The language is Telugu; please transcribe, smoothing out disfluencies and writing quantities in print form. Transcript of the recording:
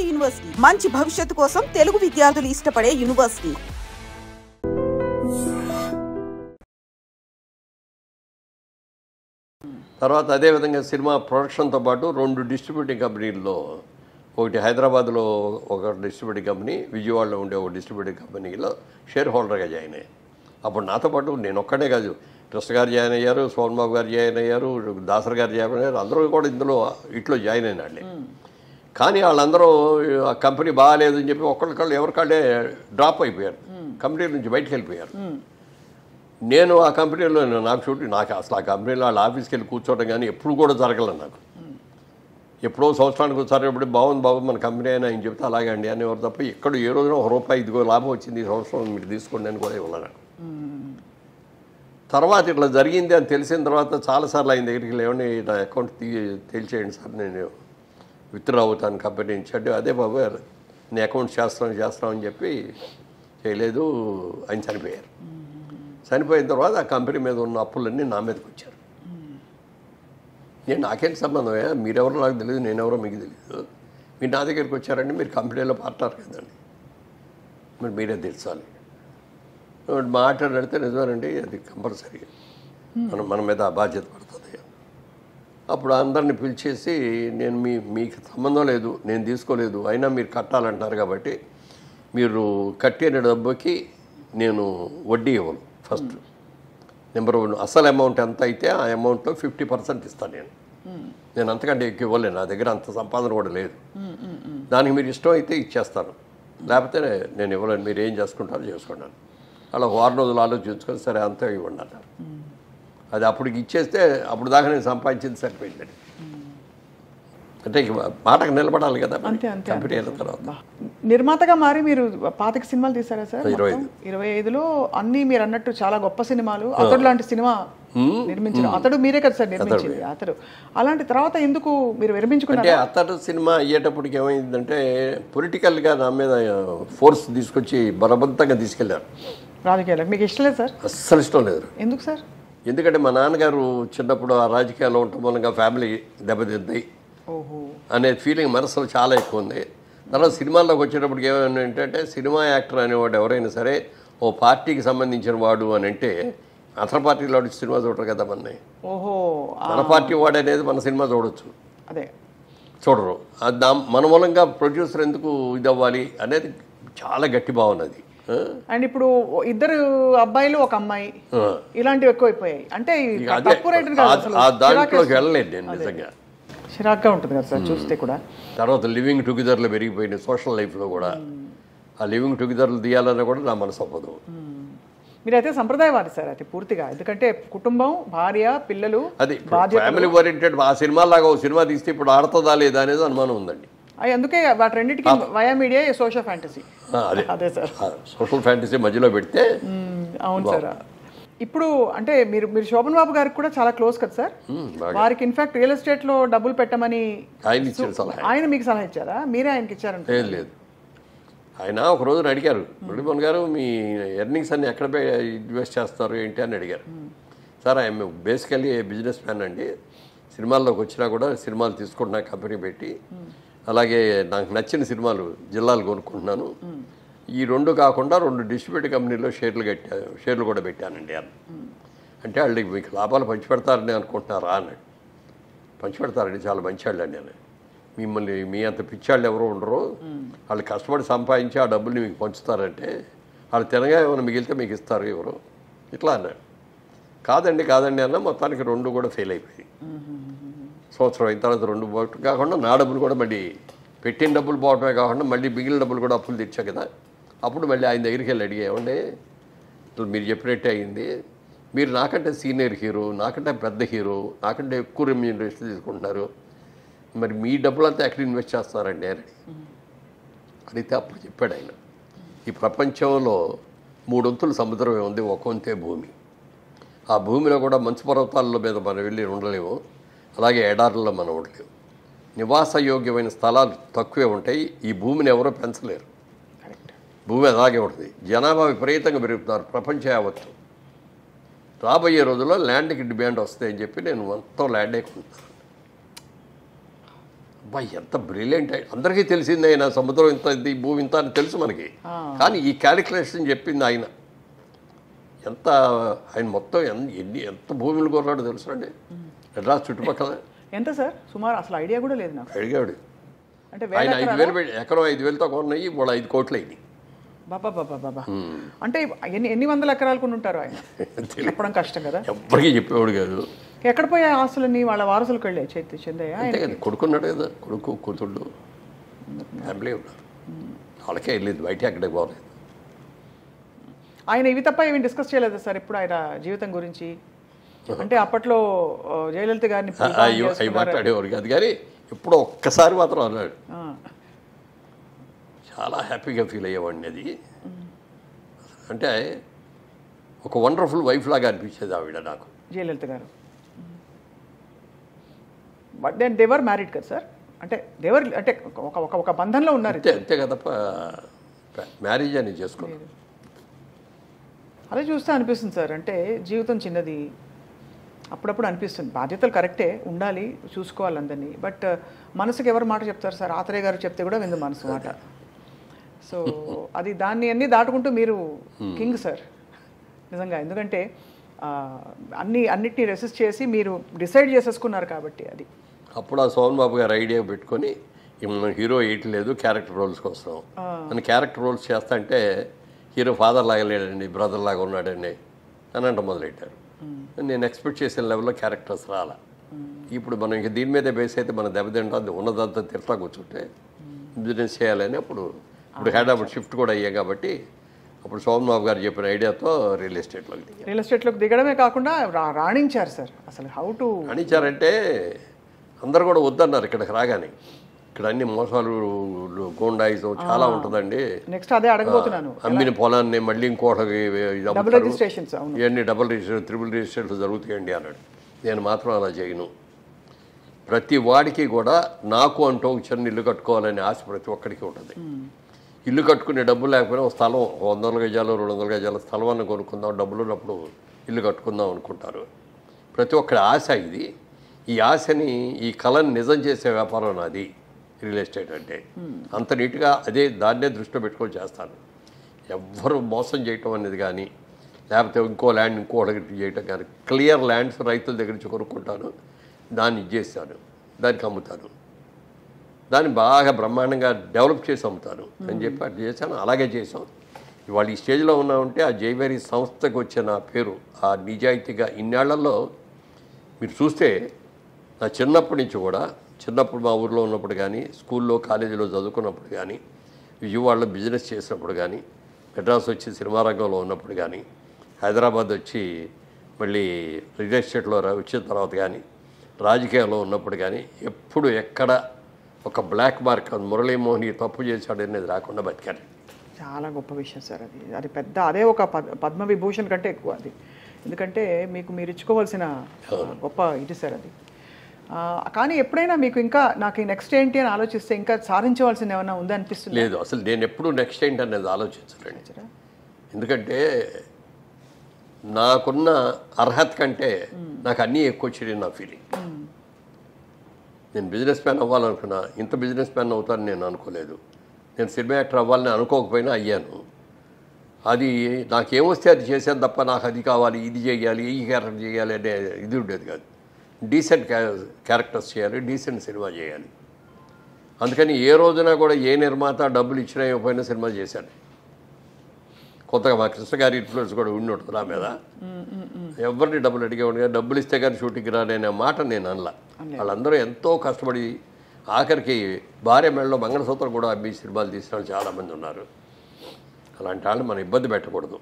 యూనివర్సిటీ మంచి భవిష్యత్తు కోసం తెలుగు విద్యార్థులు ఇష్టపడే యూనివర్సిటీ. తర్వాత అదేవిధంగా సినిమా ప్రొడక్షన్తో పాటు 2 డిస్ట్రిబ్యూటింగ్ కంపెనీల్లో, ఒకటి హైదరాబాద్లో ఒక డిస్ట్రిబ్యూటింగ్ కంపెనీ, విజయవాడలో ఉండే ఒక డిస్ట్రిబ్యూటింగ్ కంపెనీలో షేర్ హోల్డర్గా జాయిన్ అయ్యాను. అప్పుడు నాతో పాటు నేను ఒక్కడే కాదు, ట్రస్ట్ గారు జాయిన్ అయ్యారు, సోన్ బాబు గారు జాయిన్ అయ్యారు, దాసర్ గారు జాయిన్ అయ్యారు, అందరూ కూడా ఇందులో ఇట్లో జాయిన్ అయిన వాళ్ళే. కానీ వాళ్ళందరూ ఆ కంపెనీ బాగాలేదని చెప్పి ఒక్కళ్ళకళ్ళు ఎవరికాళ్ళే డ్రాప్ అయిపోయారు, కంపెనీ నుంచి బయటకు వెళ్ళిపోయారు. నేను ఆ కంపెనీలో నాకు అసలు ఆ కంపెనీలో వాళ్ళ ఆఫీస్కి వెళ్ళి కూర్చోవడం కానీ ఎప్పుడు కూడా జరగలేదు నాకు. ఎప్పుడో సంవత్సరానికి ఒకసారి ఎప్పుడు బాగుంది బాబు మన కంపెనీ అయినా ఆయన చెప్తే అలాగే అండి అనేవారు తప్ప ఎక్కడ ఏ రోజున ₹1 ఇదిగో లాభం వచ్చింది ఈ సంవత్సరం మీరు తీసుకోండి అని కూడా ఇవ్వలేదు. తర్వాత ఇట్లా జరిగింది అని తెలిసిన తర్వాత చాలాసార్లు ఆయన దగ్గరికి లేవండి నా అకౌంట్ తెలిసేయండి సార్, నేను విత్డ్రా అవుతాను కంపెనీ నుంచి అంటే, అదే బాబు నీ అకౌంట్ చేస్తామని చెప్పి చేయలేదు. ఆయన చనిపోయారు. చనిపోయిన తర్వాత ఆ కంపెనీ మీద ఉన్న అప్పులన్నీ నా మీదకి వచ్చారు. నాకేంటి సంబంధమే, మీరెవరో నాకు తెలియదు, నేనెవరో మీకు తెలియదు, మీరు నా దగ్గరికి వచ్చారండి, మీరు కంపెనీలో పార్ట్నర్ కదండి, మరి మీరే తెలుసాలి. మాట్లాడితే నిజమేనండి, అది కంపల్సరీ మన మీద ఆ బాధ్యత పడుతుంది. అప్పుడు అందరిని పిలిచేసి నేను మీకు సంబంధం లేదు, నేను తీసుకోలేదు, అయినా మీరు కట్టాలంటున్నారు కాబట్టి మీరు కట్టిన డబ్బుకి నేను వడ్డీ ఇవ్వను. ఫస్ట్ నెంబర్ 1 అసలు అమౌంట్ ఎంత అయితే ఆ అమౌంట్లో 50% ఇస్తాను నేను అంతకంటే ఎక్కువ ఇవ్వలేను, నా దగ్గర అంత సంపాదన కూడా లేదు. దానికి మీరు ఇష్టం అయితే ఇచ్చేస్తాను, లేకపోతే నేను ఇవ్వలేను, మీరు ఏం చేసుకుంటారో చేసుకున్నాను. అలా 6 రోజులు ఆలోచించుకొని సరే అంతా ఇవ్వండి అన్నారు. అది అప్పటికి ఇచ్చేస్తే అప్పుడు దాకా నేను సంపాదించింది సరిపోయిందండి. అంటే మాటకు నిలబడాలి కదా కంపెనీ అయిన తర్వాత. నిర్మాతగా మారి మీరు 25 సినిమాలు తీసారా సార్? 25లో అన్నీ మీరు అన్నట్టు చాలా గొప్ప సినిమాలు. అతడు లాంటి సినిమా నిర్మించారు. అతడు మీరే కదా సార్ నిర్మించింది? అతడు. అలాంటి తర్వాత ఎందుకు మీరు విరమించుకున్నారు? అంటే అతడు సినిమా అయ్యేటప్పటికి ఏమైందంటే పొలిటికల్గా నా మీద ఫోర్స్ తీసుకొచ్చి బలవంతంగా తీసుకెళ్లారు రాజకీయాలకు. మీకు ఇష్టం లేదు సార్? అస్సలు ఇష్టం లేదు. ఎందుకు సార్? ఎందుకంటే మా నాన్నగారు చిన్నప్పుడు ఆ రాజకీయాల్లో ఉండటం మూలంగా ఫ్యామిలీ దెబ్బతింది అనే ఫీలింగ్ మనసులో చాలా ఎక్కువ ఉంది. తర్వాత సినిమాల్లోకి వచ్చేటప్పటికి ఏమైనా ఏంటంటే సినిమా యాక్టర్ అనేవాడు ఎవరైనా సరే ఓ పార్టీకి సంబంధించిన వాడు అని అంటే అతని పార్టీలో సినిమా చూడరు కదా మనని. మన పార్టీ వాడు అనేది మన సినిమా చూడొచ్చు, అదే చూడరు. మన మూలంగా ప్రొడ్యూసర్ ఎందుకు ఇది అవ్వాలి అనేది చాలా గట్టి భావన అది. అండ్ ఇప్పుడు 2 అబ్బాయిలు 1 అమ్మాయి ఇలాంటివి ఎక్కువైపోయాయి. అంటే దాంట్లోకి వెళ్ళలేదు నేను, నిజంగా చిరాగ్గా ఉంటుంది కదా సార్ చూస్తే కూడా. తర్వాత లివింగ్ టుగెదర్లో పెరిగిపోయింది సోషల్ లైఫ్లో కూడా. ఆ లివింగ్ టుగెదర్లు తీయాలన్నా కూడా నా మనసు అవ్వదు. మీరైతే సంప్రదాయవాది సార్ అయితే పూర్తిగా, ఎందుకంటే కుటుంబం, భార్య, పిల్లలు, అది ఫ్యామిలీ ఓరియంటెడ్. ఆ సినిమాలాగా ఒక సినిమా తీస్తే ఇప్పుడు ఆడుతుందా లేదా అనేది అనుమానం ఉందండి. అందుకే వాటి రెండింటికి వయా మీడియా సోషల్ ఫ్యాంటసీ. అదే సార్, సోషల్ ఫ్యాంటసీ మధ్యలో పెడితే. అవును సార్. ఇప్పుడు అంటే మీరు శోభన్ బాబు గారికి కూడా చాలా క్లోజ్ కదా సార్? వారికి ఇన్ఫాక్ట్ రియల్ ఎస్టేట్లో డబ్బులు పెట్టమని ఆయన మీకు సలహా ఇచ్చారా? మీరే ఆయనకి ఇచ్చారంటే? లేదు, ఆయన ఒక రోజున అడిగారు, మురళీమోహన్ గారు మీ ఎర్నింగ్స్ అన్ని ఎక్కడ ఇన్వెస్ట్ చేస్తారు ఏంటి అని అడిగారు. Sir I'm basically business man అండి, సినిమాల్లోకి వచ్చినా కూడా సినిమాలు తీసుకుంటున్నా కంపెనీ పెట్టి, అలాగే నాకు నచ్చిన సినిమాలు జిల్లాలు కొనుక్కుంటున్నాను, ఈ 2 కాకుండా 2 డిస్ట్రిబ్యూటర్ కంపెనీలో షేర్లు కూడా పెట్టానండి అన్న. అంటే వాళ్ళకి మీకు లాభాలు పంచిపెడతారని అనుకుంటున్నారా అన్నాడు. పంచిపెడతారండి, చాలా మంచివాళ్ళు అండి అని. మిమ్మల్ని మీ అంత పిచ్చాళ్ళు ఎవరో ఉండరు, వాళ్ళు కష్టపడి సంపాదించి ఆ డబ్బుల్ని మీకు పంచుతారంటే వాళ్ళు తినగా ఏమైనా మిగిలితే మీకు ఇస్తారు ఎవరు ఇట్లా అన్నాడు. కాదండి అన్న. మొత్తానికి 2 కూడా ఫెయిల్ అయిపోయాయి. సంవత్సరం అయిన తర్వాత 2 పోవటం కాకుండా నా డబ్బులు కూడా మళ్ళీ పెట్టిన డబ్బులు పోవటమే కాకుండా మళ్ళీ మిగిలిన డబ్బులు కూడా అప్పులు తెచ్చా కదా. అప్పుడు మళ్ళీ ఆయన దగ్గరికి వెళ్ళి అడిగేమండి, మీరు చెప్పినట్టే అయింది, మీరు నాకంటే సీనియర్ హీరో, నాకంటే పెద్ద హీరో, నాకంటే ఎక్కువ రెమ్యూనరేషన్ తీసుకుంటున్నారు, మరి మీ డబ్బులంతా ఎక్కడ ఇన్వెస్ట్ చేస్తున్నారండి అని అడిగితే అప్పుడు చెప్పాడు ఆయన, ఈ ప్రపంచంలో 3 వంతులు సముద్రమే ఉంది, 1 వంతే భూమి. ఆ భూమిలో కూడా మంచు పర్వతాల మీద మనం వెళ్ళి ఉండలేము, అలాగే ఎడారుల్లో మనం ఉండలేము. నివాసయోగ్యమైన స్థలాలు తక్కువే ఉంటాయి. ఈ భూమిని ఎవరో పెంచలేరు, భూమి అలాగే ఉంటుంది. జనాభా విపరీతంగా పెరుగుతున్నారు ప్రపంచం యావత్తు. రాబోయే రోజుల్లో ల్యాండ్కి డిమాండ్ వస్తాయని చెప్పి నేను మొత్తం ల్యాండే కొంటున్నాను. అబ్బాయి ఎంత బ్రిలియంట్ అందరికీ తెలిసింది ఆయన సముద్రం ఇంత ఇది భూమి ఇంత అని తెలుసు మనకి. కానీ ఈ క్యాలిక్యులేషన్ చెప్పింది ఆయన. ఎంత ఆయన మొత్తం ఎంత భూములు కొన్నాడో తెలుసునండి మెడ్రాస్ చుట్టుపక్కల. ఎంత సార్ సుమారు? అసలు ఐడియా కూడా లేదు నాకు. అడిగాడు అంటే ఆయన 5,000 పెట్టి ఎకరం 5,000తో కొన్నాయి, వాళ్ళు 5 కోట్లు అయింది. బాబా బాబా బాబా. అంటే ఎన్ని వందల ఎకరాలు కొని ఉంటారు ఆయన? చెప్పడం కష్టం కదా. ఎవ్వరికీ చెప్పేవాడు కాదు. ఎక్కడ పోయే ఆస్తులన్నీ వాళ్ళ వారసులకు వెళ్ళాయి చెందయ్య? అంతే కదా, కొడుకున్నాడు కదా, కొడుకు కూతుళ్ళు ఫ్యామిలీ ఉన్నారు, వాళ్ళకే వెళ్ళేది, బయట ఎక్కడికి పోలేదు. ఆయన ఇవి తప్ప ఏమి డిస్కస్ చేయలేదు సార్ ఇప్పుడు ఆయన జీవితం గురించి? అంటే అప్పట్లో జయలలిత గారిని అవి మాట్లాడేవారు కాదు, కానీ ఎప్పుడో ఒక్కసారి మాత్రం అన్నాడు. చాలా హ్యాపీగా ఫీల్ అయ్యేవాడిని. అది అంటే ఒక వండర్ఫుల్ వైఫ్ లాగా అనిపించేది ఆవిడ నాకు, జయలలిత గారు. బట్ దెన్ దేవర్ మ్యారీడ్ కదా సార్? అంటే దేవర్ అంటే ఒక బంధంలో ఉన్నారు. అంతే కదా, మ్యారేజ్ అని చేసుకోలేదు. అదే చూస్తే అనిపిస్తుంది సార్, అంటే జీవితం చిన్నది. అప్పుడప్పుడు అనిపిస్తుంది బాధ్యతలు కరెక్టే, ఉండాలి, చూసుకోవాలి అందరినీ. బట్ మనసుకి ఎవరు మాట చెప్తారు సార్? ఆత్రేయ గారు చెప్తే కూడా విందు మనసు మాట. సో అది దాన్ని అన్నీ దాటుకుంటూ మీరు కింగ్ సార్ నిజంగా. ఎందుకంటే అన్నిటినీ రెసిస్ట్ చేసి మీరు డిసైడ్ చేసేసుకున్నారు కాబట్టి అది. అప్పుడు ఆ సోమన్ బాబు గారు ఐడియా పెట్టుకొని మనం హీరో వేయట్లేదు, క్యారెక్టర్ రోల్స్కి వస్తాం అని క్యారెక్టర్ రోల్స్ చేస్తా అంటే హీరో ఫాదర్ లాగా లేడండి, బ్రదర్ లాగా ఉన్నాడండి అని అంట మొదలెట్టారు. నేను ఎక్స్పెక్ట్ చేసిన లెవెల్లో క్యారెక్టర్స్ రాలా. ఇప్పుడు మనం ఇంక దీని మీదే బేస్ అయితే మనం దెబ్బతింటాం, ఉన్నదంతా తిరతా కూర్చుంటే బిజినెస్ చేయాలని అప్పుడు హైదరాబాద్ షిఫ్ట్ కూడా అయ్యాం కాబట్టి అప్పుడు సోమన్ బాబు గారు చెప్పిన ఐడియాతో రియల్ ఎస్టేట్లోకి దిగడమే కాకుండా రాణించారు సార్. అసలు హౌ టు రాణించారంటే అందరు కూడా వద్దన్నారు ఇక్కడికి రాగానే. ఇక్కడ అన్ని మోసాలు, గోండాయిజం చాలా ఉంటుందండి. నెక్స్ట్ అదే అడగబోతున్నాను. అమ్మిన పొలాన్ని మళ్ళీ ఇంకోటి ఇవన్నీ డబుల్ రిజిస్ట్రేషన్, ట్రిపుల్ రిజిస్ట్రేషన్ జరుగుతాయండి అన్నాడు. నేను మాత్రం అలా చేయను. ప్రతి వాడికి కూడా నాకు అంటూ ఒక చిన్న ఇల్లు కట్టుకోవాలనే ఆశ ప్రతి ఒక్కడికి ఉంటుంది. ఇల్లు కట్టుకునే డబ్బు లేకపోయినా ఒక స్థలం 100 గజాలు 200 గజాల స్థలం అన్న కొనుక్కుందాం, డబ్బులు ఉన్నప్పుడు ఇల్లు కట్టుకుందాం అనుకుంటారు. ప్రతి ఒక్కరి ఆశ ఇది. ఈ ఆశని, ఈ కళని నిజం చేసే వ్యాపారం నాది రియల్ ఎస్టేట్ అంటే. అంత నీట్గా దాన్నే దృష్టిలో పెట్టుకొని చేస్తాను. ఎవ్వరు మోసం చేయటం అనేది కానీ, లేకపోతే ఇంకో ల్యాండ్ ఇంకోటి చేయటం కానీ, క్లియర్ ల్యాండ్స్ రైతుల దగ్గర నుంచి కొనుక్కుంటాను, దాన్ని ఇచ్చేస్తాను, దానికి అమ్ముతాను, దాన్ని బాగా బ్రహ్మాండంగా డెవలప్ చేసి అమ్ముతాను అని చెప్పి అట్లా చేశాను. అలాగే చేసాం. ఇవాళ ఈ స్టేజ్లో ఉన్నామంటే ఆ జైవేరీ సంస్థకు వచ్చిన పేరు, ఆ నిజాయితీగా ఇన్నేళ్లలో మీరు చూస్తే నా చిన్నప్పటి నుంచి కూడా, చిన్నప్పుడు మా ఊర్లో ఉన్నప్పుడు కానీ, స్కూల్లో కాలేజీలో చదువుకున్నప్పుడు కానీ, విజయవాడలో బిజినెస్ చేసినప్పుడు కానీ, మెడ్రాస్ వచ్చి సినిమా రంగంలో ఉన్నప్పుడు కానీ, హైదరాబాద్ వచ్చి మళ్ళీ రియల్ ఎస్టేట్లో వచ్చిన తర్వాత కానీ, రాజకీయాల్లో ఉన్నప్పుడు కానీ ఎప్పుడు ఎక్కడ ఒక బ్లాక్ మార్క్ మురళీమోహన్ తప్పు చేశాడు అనేది రాకుండా బతికారు. చాలా గొప్ప విషయం సార్ అది. అది పెద్ద, అదే ఒక పద్మవిభూషణ్ కంటే ఎక్కువ అది. ఎందుకంటే మీరు ఇచ్చుకోవాల్సిన గొప్ప ఇది సార్ అది. కానీ ఎప్పుడైనా మీకు ఇంకా నాకు నెక్స్ట్ ఏంటి అని ఆలోచిస్తే ఇంకా సాధించవలసింది ఏమైనా ఉందా అనిపిస్తుంది? లేదు, అసలు నేను ఎప్పుడు నెక్స్ట్ ఏంటి అనేది ఆలోచించలేండి. ఎందుకంటే నాకున్న అర్హత కంటే నాకు అన్నీ ఎక్కువ వచ్చినాయి నా ఫీలింగ్. నేను బిజినెస్ మ్యాన్ అవ్వాలనుకున్నా, ఇంత బిజినెస్ మ్యాన్ అవుతానని నేను అనుకోలేదు. నేను సినిమా యాక్టర్ అవ్వాలని అనుకోకపోయినా అయ్యాను. అది నాకేమొస్తే అది చేశాను తప్ప నాకు అది కావాలి, ఇది చేయాలి, ఈ క్యారెక్టర్ చేయాలి అనే ఇది ఉండేది కాదు. డీసెంట్ క్యారెక్టర్స్ చేయాలి, డీసెంట్ సినిమా చేయాలి. అందుకని ఏ రోజున కూడా ఏ నిర్మాత డబ్బులు ఇచ్చినా ఇవ్వకపోయినా సినిమా చేశాను. కొత్తగా మా కృష్ణ గారి ఇన్ఫ్లుయెన్స్ కూడా ఉండి ఉంటుంది నా మీద. ఎవరిని డబ్బులు అడిగేవాడు కానీ డబ్బులు ఇస్తే కానీ షూటింగ్ రానే మాట నేను అనలా. వాళ్ళందరూ ఎంతో కష్టపడి ఆఖరికి భార్య మెడలో మంగళసూత్రం కూడా అమ్మి సినిమాలు తీసిన వాళ్ళు చాలామంది ఉన్నారు. అలాంటి వాళ్ళు మనం ఇబ్బంది పెట్టకూడదు.